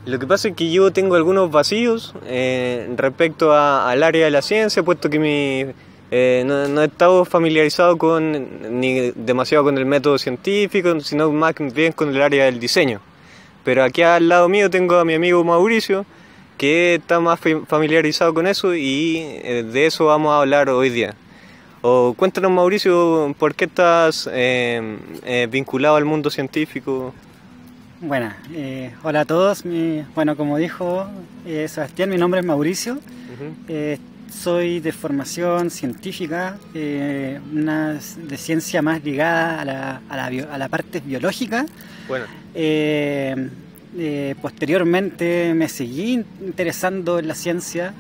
Lo que pasa es que yo tengo algunos vacíos respecto al área de la ciencia, puesto que no he estado familiarizado ni demasiado con el método científico, sino más bien con el área del diseño. Pero aquí al lado mío tengo a mi amigo Mauricio, que está más familiarizado con eso, y de eso vamos a hablar hoy día. Cuéntanos, Mauricio, ¿por qué estás vinculado al mundo científico? Bueno, hola a todos. Bueno, como dijo Sebastián, mi nombre es Mauricio. Soy de formación científica, de ciencia más ligada a la parte biológica. Bueno. Posteriormente me seguí interesando en la ciencia.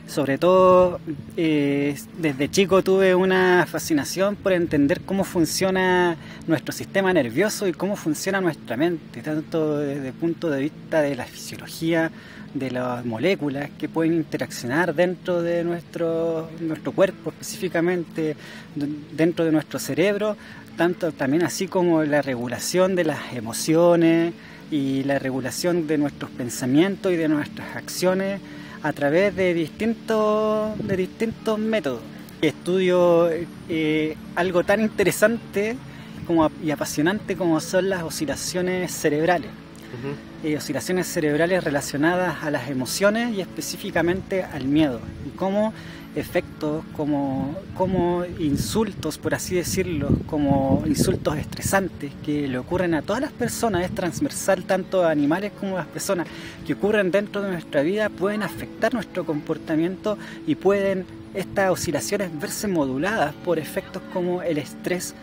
Sobre todo, desde chico tuve una fascinación por entender cómo funciona nuestro sistema nervioso y cómo funciona nuestra mente, tanto desde el punto de vista de la fisiología, de las moléculas que pueden interaccionar dentro de nuestro cuerpo, específicamente dentro de nuestro cerebro, tanto también así como la regulación de las emociones y la regulación de nuestros pensamientos y de nuestras acciones a través de distintos métodos. Estudio algo tan interesante y apasionante como son las oscilaciones cerebrales. Oscilaciones cerebrales relacionadas a las emociones y específicamente al miedo, y cómo efectos como insultos, por así decirlo, como insultos estresantes que le ocurren a todas las personas, es transversal tanto a animales como a las personas, que ocurren dentro de nuestra vida, pueden afectar nuestro comportamiento y pueden estas oscilaciones verse moduladas por efectos como el estrés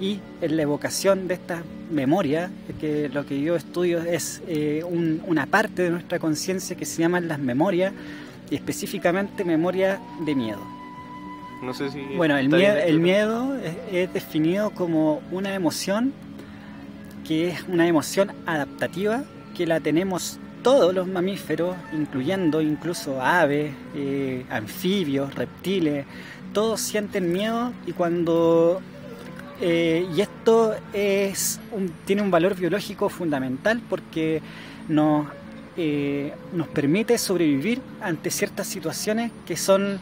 y en la evocación de esta memoria, que lo que yo estudio es una parte de nuestra conciencia que se llaman las memorias, y específicamente memoria de miedo. No sé si... Bueno, el miedo es definido como una emoción que es una emoción adaptativa, que la tenemos todos los mamíferos, incluyendo incluso aves, anfibios, reptiles, todos sienten miedo, y y esto tiene un valor biológico fundamental porque nos permite sobrevivir ante ciertas situaciones que son,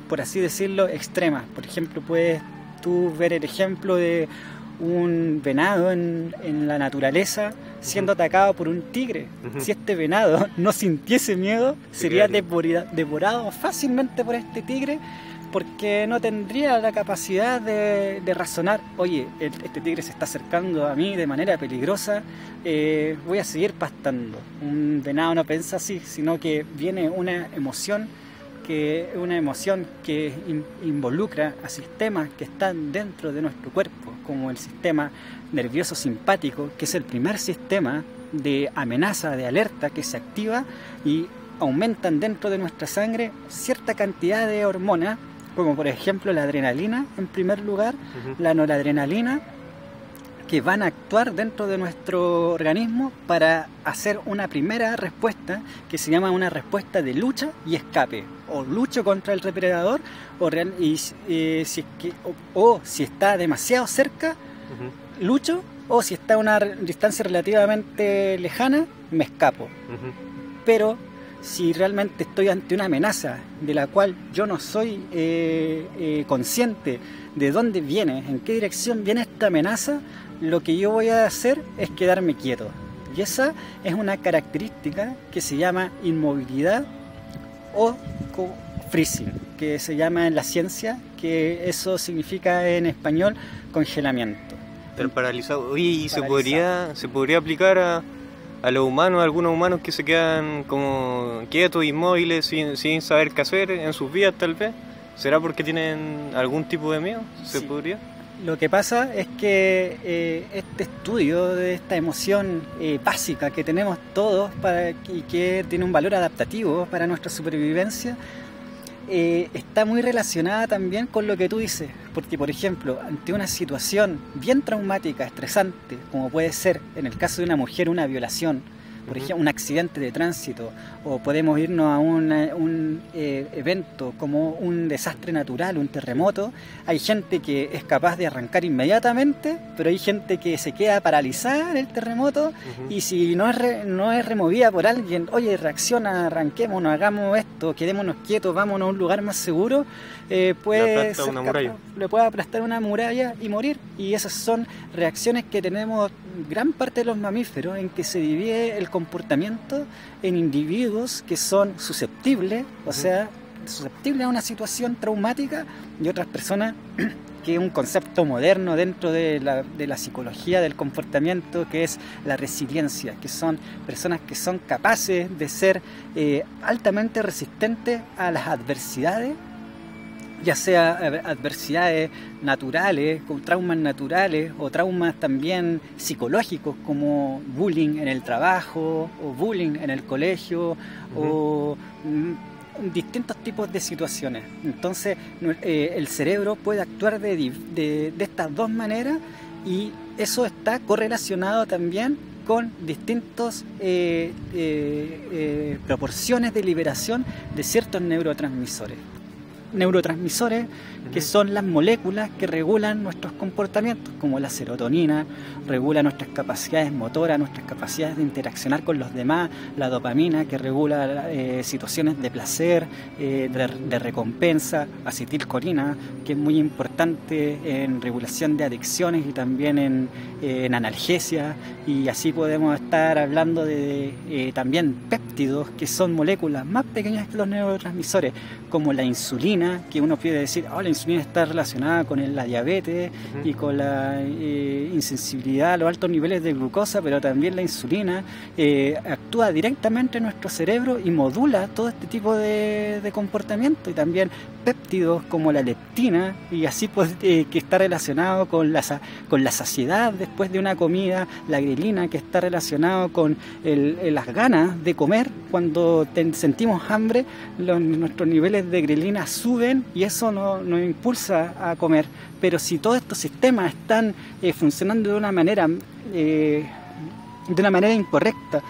por así decirlo, extremas. Por ejemplo, puedes tú ver el ejemplo de un venado en la naturaleza siendo atacado por un tigre. Si este venado no sintiese miedo, sería devorado fácilmente por este tigre, porque no tendría la capacidad de razonar: oye, este tigre se está acercando a mí de manera peligrosa, voy a seguir pastando. Un venado no piensa así, sino que viene una emoción que involucra a sistemas que están dentro de nuestro cuerpo, como el sistema nervioso simpático, que es el primer sistema de amenaza, de alerta, que se activa y aumentan dentro de nuestra sangre cierta cantidad de hormonas, como por ejemplo la adrenalina en primer lugar, la noradrenalina, que van a actuar dentro de nuestro organismo para hacer una primera respuesta que se llama una respuesta de lucha y escape, o lucho contra el depredador, si está demasiado cerca, lucho, o si está a una distancia relativamente lejana, me escapo. Pero si realmente estoy ante una amenaza de la cual yo no soy consciente de dónde viene, en qué dirección viene esta amenaza, lo que yo voy a hacer es quedarme quieto. Y esa es una característica que se llama inmovilidad o freezing, que se llama en la ciencia, que eso significa en español congelamiento. Estar paralizado. Oye, ¿y se podría aplicar a los humanos, a algunos humanos que se quedan como quietos, inmóviles, sin saber qué hacer en sus vidas tal vez? ¿Será porque tienen algún tipo de miedo? ¿Se podría? Lo que pasa es que este estudio de esta emoción básica que tenemos todos y que tiene un valor adaptativo para nuestra supervivencia, está muy relacionada también con lo que tú dices, porque por ejemplo, ante una situación bien traumática, estresante, como puede ser en el caso de una mujer una violación, por ejemplo, un accidente de tránsito, o podemos irnos a un evento como un desastre natural, un terremoto. Hay gente que es capaz de arrancar inmediatamente, pero hay gente que se queda paralizada en el terremoto, y si no es removida por alguien, oye, reacciona, arranquémonos, hagamos esto, quedémonos quietos, vámonos a un lugar más seguro, le puede aplastar una muralla y morir. Y esas son reacciones que tenemos gran parte de los mamíferos, en que se divide el comportamiento en individuos que son susceptibles, o sea, susceptibles a una situación traumática, y otras personas que es un concepto moderno dentro de la psicología del comportamiento, que es la resiliencia, que son personas que son capaces de ser altamente resistentes a las adversidades, ya sea adversidades naturales, con traumas naturales, o traumas también psicológicos, como bullying en el trabajo, o bullying en el colegio, o distintos tipos de situaciones. Entonces el cerebro puede actuar de estas dos maneras, y eso está correlacionado también con distintas proporciones de liberación de ciertos neurotransmisores que son las moléculas que regulan nuestros comportamientos, como la serotonina, regula nuestras capacidades motoras, nuestras capacidades de interaccionar con los demás, la dopamina, que regula situaciones de placer, de recompensa, acetilcolina, que es muy importante en regulación de adicciones y también en analgesia, y así podemos estar hablando de también péptidos, que son moléculas más pequeñas que los neurotransmisores, como la insulina, que uno puede decir, la insulina está relacionada con la diabetes y con la insensibilidad a los altos niveles de glucosa, pero también la insulina actúa directamente en nuestro cerebro y modula todo este tipo de comportamiento, y también péptidos como la leptina, y así que está relacionado con la saciedad después de una comida, la grelina, que está relacionado con las ganas de comer. Cuando sentimos hambre, nuestros niveles de grelina suben, y eso nos impulsa a comer. Pero si todos estos sistemas están funcionando de una manera incorrecta,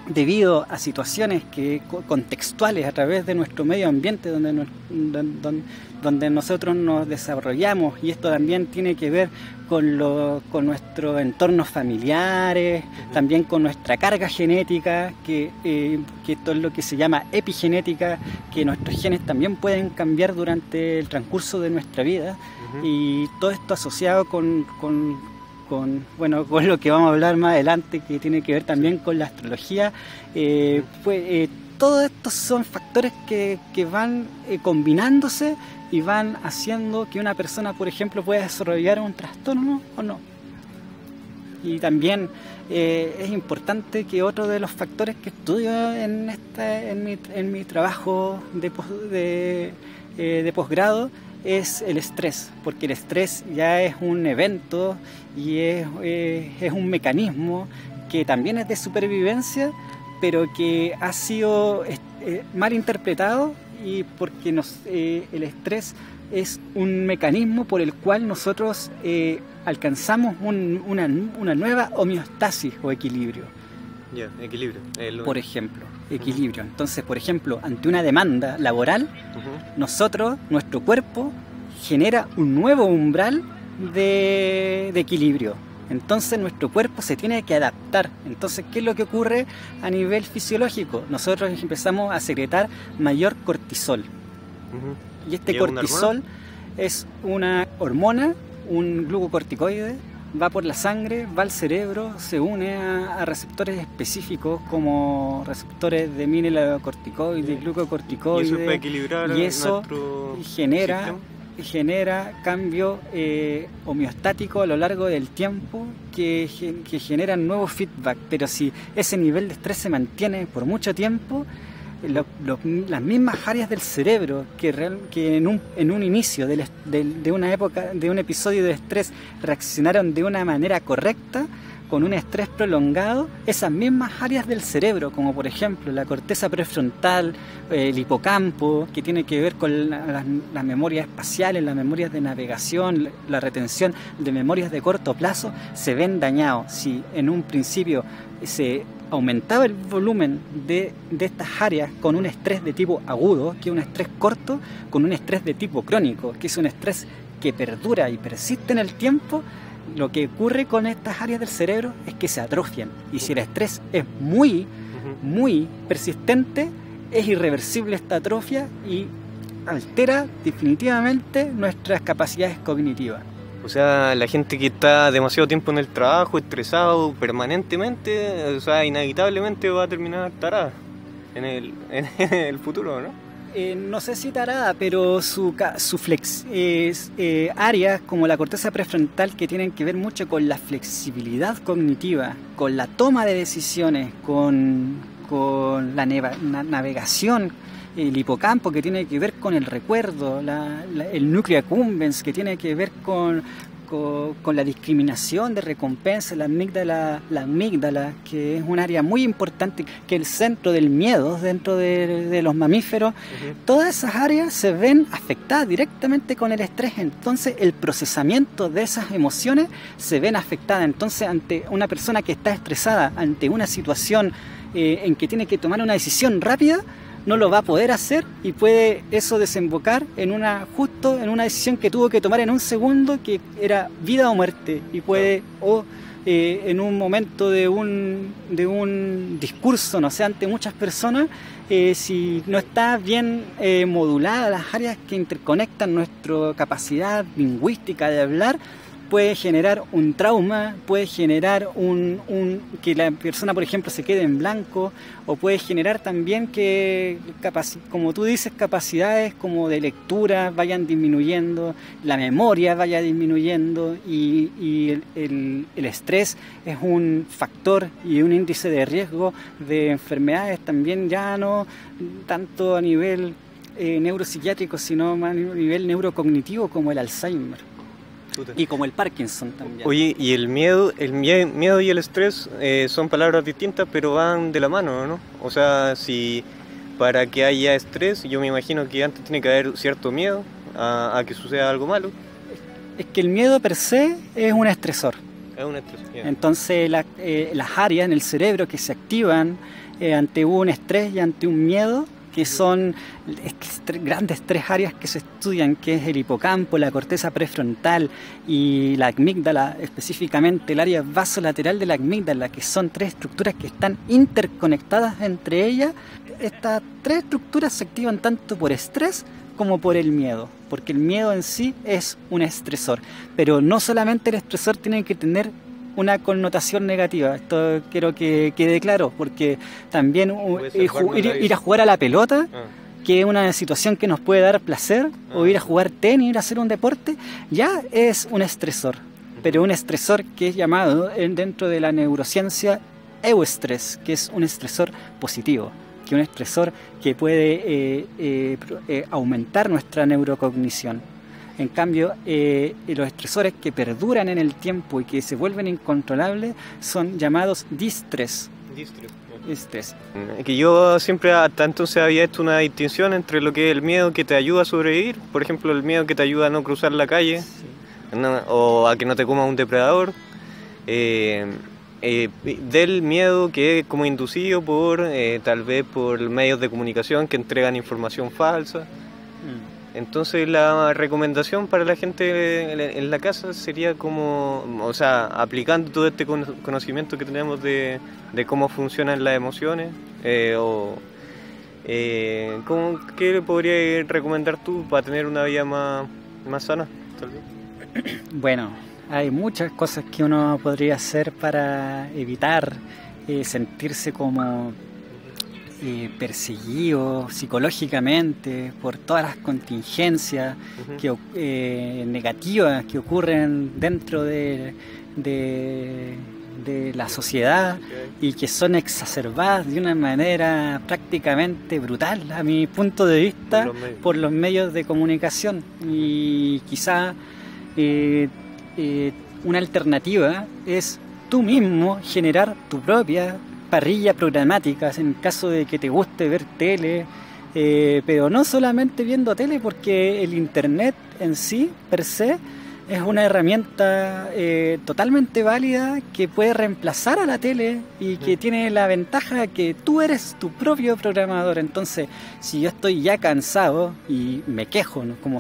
debido a situaciones contextuales a través de nuestro medio ambiente donde nosotros nos desarrollamos, y esto también tiene que ver con nuestros entornos familiares, también con nuestra carga genética, que esto es lo que se llama epigenética, que nuestros genes también pueden cambiar durante el transcurso de nuestra vida, y todo esto asociado con lo que vamos a hablar más adelante, que tiene que ver también con la astrología. Todos estos son factores que van combinándose y van haciendo que una persona, por ejemplo, pueda desarrollar un trastorno o no. Y también es importante que otro de los factores que estudio en mi trabajo de posgrado es el estrés, porque el estrés ya es un evento y es un mecanismo que también es de supervivencia, pero que ha sido mal interpretado, y porque el estrés es un mecanismo por el cual nosotros alcanzamos una nueva homeostasis o equilibrio. Equilibrio. Por ejemplo, equilibrio. Entonces, por ejemplo, ante una demanda laboral, nuestro cuerpo genera un nuevo umbral de equilibrio. Entonces nuestro cuerpo se tiene que adaptar. Entonces, ¿qué es lo que ocurre a nivel fisiológico? Nosotros empezamos a secretar mayor cortisol. Y este cortisol es una hormona, un glucocorticoide, va por la sangre, va al cerebro, se une a receptores específicos como receptores de mineralocorticoides, glucocorticoides, y eso para equilibrar, y eso genera cambio homeostático a lo largo del tiempo que generan nuevos feedback. Pero si ese nivel de estrés se mantiene por mucho tiempo, las mismas áreas del cerebro que en un inicio de una época, de un episodio de estrés, reaccionaron de una manera correcta, con un estrés prolongado esas mismas áreas del cerebro, como por ejemplo la corteza prefrontal, el hipocampo, que tiene que ver con las memorias espaciales, las memorias de navegación, la retención de memorias de corto plazo, se ven dañados. Si en un principio se aumentaba el volumen de estas áreas con un estrés de tipo agudo, que es un estrés corto, con un estrés de tipo crónico, que es un estrés que perdura y persiste en el tiempo, lo que ocurre con estas áreas del cerebro es que se atrofian. Y si el estrés es muy persistente, es irreversible esta atrofia y altera definitivamente nuestras capacidades cognitivas. O sea, la gente que está demasiado tiempo en el trabajo, estresado permanentemente, o sea, inevitablemente va a terminar tarada en el futuro, ¿no? No sé si tarada, pero su áreas como la corteza prefrontal, que tienen que ver mucho con la flexibilidad cognitiva, con la toma de decisiones, con la navegación, el hipocampo, que tiene que ver con el recuerdo, el núcleo accumbens, que tiene que ver con la discriminación de recompensa, la amígdala, que es un área muy importante, que es el centro del miedo dentro de los mamíferos. Todas esas áreas se ven afectadas directamente con el estrés, entonces el procesamiento de esas emociones se ven afectadas. Entonces, ante una persona que está estresada, ante una situación en que tiene que tomar una decisión rápida, no lo va a poder hacer y puede eso desembocar en una decisión que tuvo que tomar en un segundo, que era vida o muerte, y puede en un momento de un discurso, no sé, ante muchas personas, si no está bien modulada las áreas que interconectan nuestra capacidad lingüística de hablar, puede generar un trauma, puede generar que la persona, por ejemplo, se quede en blanco, o puede generar también que, como tú dices, capacidades como de lectura vayan disminuyendo, la memoria vaya disminuyendo, y el estrés es un factor y un índice de riesgo de enfermedades también, ya no tanto a nivel neuropsiquiátrico, sino más a nivel neurocognitivo, como el Alzheimer. Y como el Parkinson también. Oye, y el miedo y el estrés son palabras distintas, pero van de la mano, ¿no? O sea, si para que haya estrés, yo me imagino que antes tiene que haber cierto miedo a que suceda algo malo. Es que el miedo per se es un estresor. Es un estresor. Yeah. Entonces las áreas en el cerebro que se activan ante un estrés y ante un miedo, que son grandes tres áreas que se estudian, que es el hipocampo, la corteza prefrontal y la amígdala, específicamente el área vasolateral de la amígdala, que son tres estructuras que están interconectadas entre ellas. Estas tres estructuras se activan tanto por estrés como por el miedo, porque el miedo en sí es un estresor, pero no solamente el estresor tiene que tener una connotación negativa. Esto quiero que quede claro, porque también ir a jugar a la pelota, que es una situación que nos puede dar placer, o ir a jugar tenis, ir a hacer un deporte, ya es un estresor, pero un estresor que es llamado dentro de la neurociencia eustrés, que es un estresor positivo, que es un estresor que puede aumentar nuestra neurocognición. En cambio, los estresores que perduran en el tiempo y que se vuelven incontrolables son llamados distrés. Distrés. Que yo siempre hasta entonces había hecho una distinción entre lo que es el miedo que te ayuda a sobrevivir, por ejemplo, el miedo que te ayuda a no cruzar la calle, sí, o a que no te coma un depredador, del miedo que es como inducido tal vez por medios de comunicación que entregan información falsa. Entonces la recomendación para la gente en la casa sería como, o sea, aplicando todo este conocimiento que tenemos de cómo funcionan las emociones, ¿qué le podrías recomendar tú para tener una vida más sana, tal vez? Bueno, hay muchas cosas que uno podría hacer para evitar sentirse como perseguido psicológicamente por todas las contingencias negativas que ocurren dentro de la sociedad y que son exacerbadas de una manera prácticamente brutal, a mi punto de vista, por los medios de comunicación. Y quizá una alternativa es tú mismo generar tu propia parrilla programática en caso de que te guste ver tele, pero no solamente viendo tele, porque el internet en sí, per se, es una herramienta totalmente válida que puede reemplazar a la tele y que tiene la ventaja que tú eres tu propio programador. Entonces, si yo estoy ya cansado y me quejo, ¿no? Como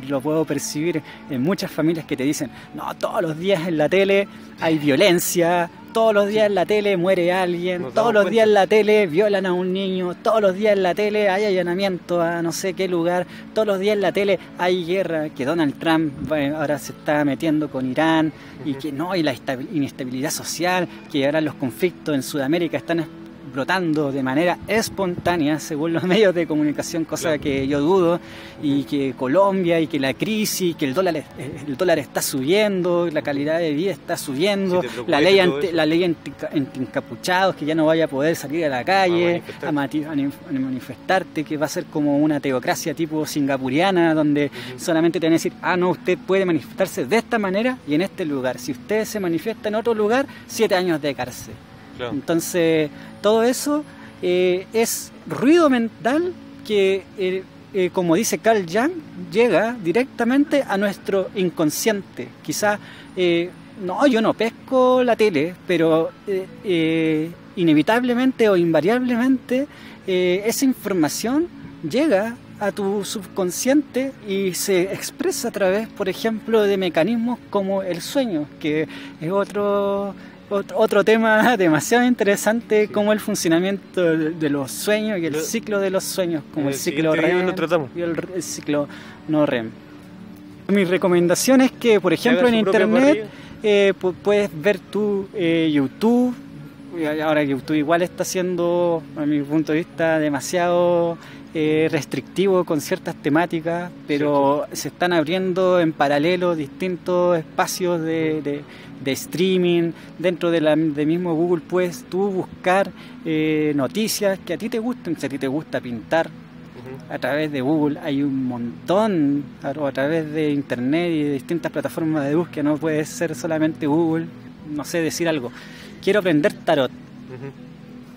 lo puedo percibir en muchas familias que te dicen, no, todos los días en la tele hay violencia, todos los días en la tele muere alguien, todos los días en la tele violan a un niño, todos los días en la tele hay allanamiento a no sé qué lugar, todos los días en la tele hay guerra, que Donald Trump ahora se está metiendo con Irán, y que no, y la inestabilidad social, que ahora los conflictos en Sudamérica están brotando de manera espontánea según los medios de comunicación, cosa que yo dudo, y que Colombia, y que la crisis, que el dólar está subiendo, la calidad de vida está subiendo, la ley anti-encapuchados, que ya no vaya a poder salir a la calle a manifestarte, que va a ser como una teocracia tipo singapuriana, donde solamente te van a decir, no, usted puede manifestarse de esta manera y en este lugar, si usted se manifiesta en otro lugar, 7 años de cárcel. Claro. Entonces, todo eso es ruido mental que, como dice Carl Jung, llega directamente a nuestro inconsciente. Quizás, no, yo no pesco la tele, pero inevitablemente o invariablemente esa información llega a tu subconsciente y se expresa a través, por ejemplo, de mecanismos como el sueño, que es otro tema demasiado interesante, como el funcionamiento de los sueños y el ciclo de los sueños, como el ciclo REM y el ciclo no REM. Mi recomendación es que, por ejemplo, en internet puedes ver tu YouTube. Ahora YouTube igual está siendo, a mi punto de vista, demasiado restrictivo con ciertas temáticas, pero se están abriendo en paralelo distintos espacios de streaming. Dentro de mismo Google puedes tú buscar noticias que a ti te gusten. Si a ti te gusta pintar, a través de Google hay un montón, o a través de internet y de distintas plataformas de búsqueda. No puede ser solamente Google. No sé, decir algo, quiero aprender tarot.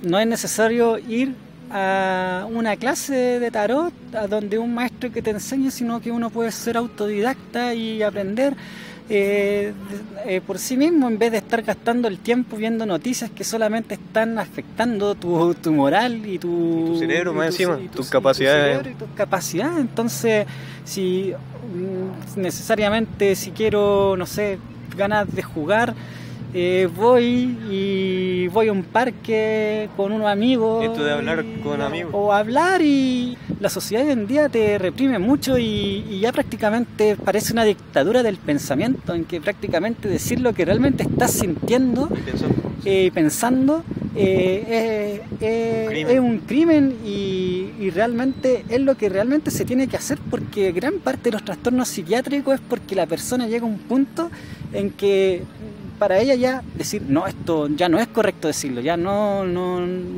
No es necesario ir a una clase de tarot a donde un maestro que te enseñe, sino que uno puede ser autodidacta y aprender por sí mismo, en vez de estar gastando el tiempo viendo noticias que solamente están afectando tu moral y tu cerebro, más encima, tus capacidades. Entonces, si necesariamente, si quiero, no sé, ganas de jugar, voy a un parque con unos amigos. Esto de hablar con amigos. O hablar, y la sociedad hoy en día te reprime mucho y ya prácticamente parece una dictadura del pensamiento, en que prácticamente decir lo que realmente estás sintiendo y pensando es un crimen, y realmente es lo que realmente se tiene que hacer, porque gran parte de los trastornos psiquiátricos es porque la persona llega a un punto en que para ella ya decir, no, esto ya no es correcto decirlo, ya no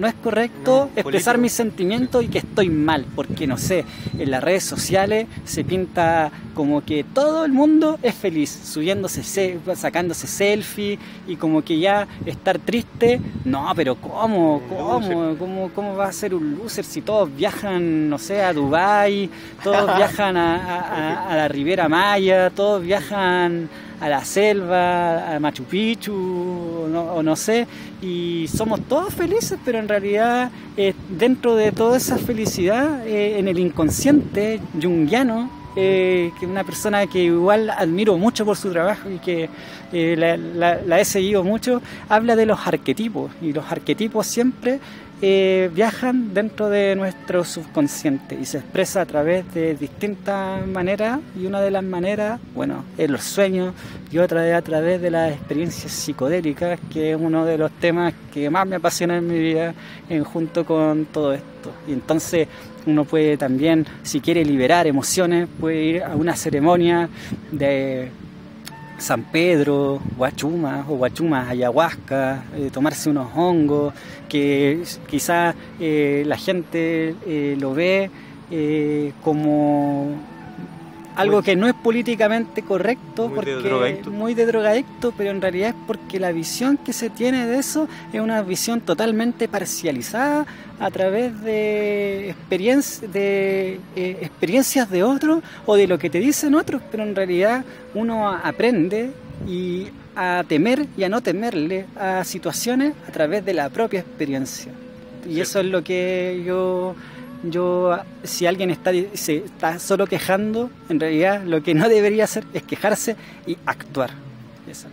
es correcto expresar mis sentimientos y que estoy mal, porque no sé, en las redes sociales se pinta como que todo el mundo es feliz, sacándose selfie, y como que ya estar triste, no, pero ¿cómo va a ser un loser si todos viajan, no sé, a Dubái, todos viajan a la Riviera Maya, todos viajan a la selva, a Machu Picchu, o no sé, y somos todos felices, pero en realidad dentro de toda esa felicidad, en el inconsciente junguiano, que es una persona que igual admiro mucho por su trabajo y que la he seguido mucho, habla de los arquetipos, y los arquetipos siempre viajan dentro de nuestro subconsciente y se expresa a través de distintas maneras, y una de las maneras, bueno, es los sueños, y otra es a través de las experiencias psicodélicas, que es uno de los temas que más me apasiona en mi vida, junto con todo esto. Y entonces uno puede también, si quiere liberar emociones, puede ir a una ceremonia de San Pedro, guachumas, ayahuasca, tomarse unos hongos, que quizás la gente lo ve como algo que no es políticamente correcto, muy porque de drogadicto. muy de drogadicto, pero en realidad es porque la visión que se tiene de eso es una visión totalmente parcializada a través de experiencias de otros o de lo que te dicen otros, pero en realidad uno aprende y a temer y a no temerle a situaciones a través de la propia experiencia. Y eso es lo que yo si alguien se está solo quejando, en realidad lo que no debería hacer es quejarse y actuar. Eso.